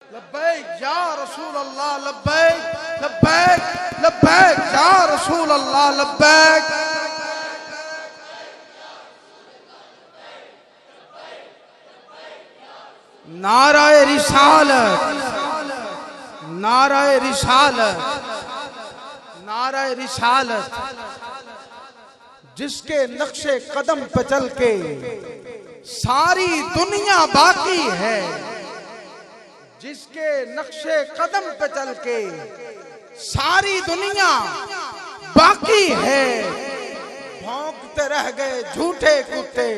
لبیک یا رسول اللہ لبیک لبیک لبیک یا رسول اللہ لبیک نعرہ رسالت نعرہ رسالت نعرہ رسالت جس کے نقش قدم پہ چل کے ساری دنیا باقی ہے، جس کے نقش قدم پہ چل کے ساری دنیا باقی ہے، بھونکتے رہ گئے جھوٹے کتے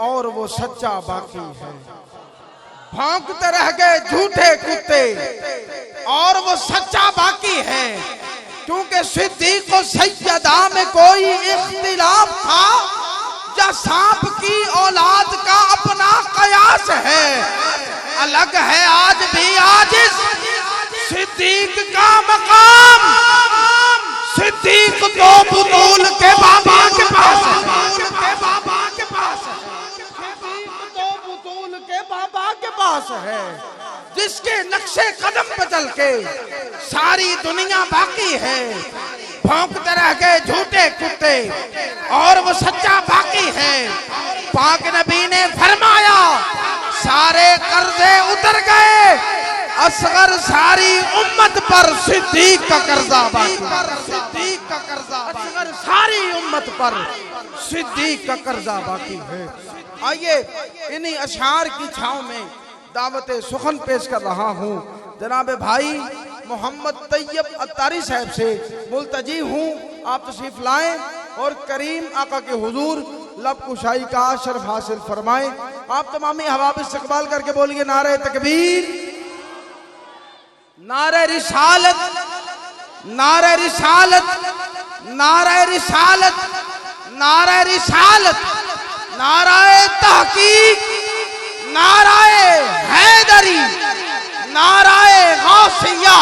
اور وہ سچا باقی ہے، بھونکتے رہ گئے جھوٹے کتے اور وہ سچا باقی ہے، کیونکہ صدیق و سیدہ میں کوئی اختلاف تھا یا سانپ کی اولاد کا اپنا قیاس ہے، الگ ہے آج بھی عاجز صدیق کا مقام، صدیق تو بطول کے بابا کے پاس ہے، ہے جس کے نقش قدم پہ چل کے ساری دنیا باقی ہے، بھونکتے رہ گئے جھوٹے کتے اور وہ سچا باقی ہے، پاک نبی نے فرمایا سارے قرضے اتر گئے، اصغر ساری امت پر صدیق کا قرضہ باقی، صدیق کا قرضہ اصغر ساری امت پر صدیق کا قرضہ باقی ہے۔ آئیے انہی اشعار کی چھاؤں میں دعوت سخن پیش کر رہا ہوں، جناب بھائی محمد طیب عطاری صاحب سے ملتجی ہوں آپ تشریف لائیں اور کریم آقا کے حضور لب کشائی کا شرف حاصل فرمائیں۔ آپ تمامی احباب استقبال کر کے بولیے نعرہ تکبیر، نعرہ رسالت، نعرہ رسالت، نعرہ رسالت، نعرہ رسالت، نعرہ تحقیق، نعرہ حیدری، نعرہ غوثیہ۔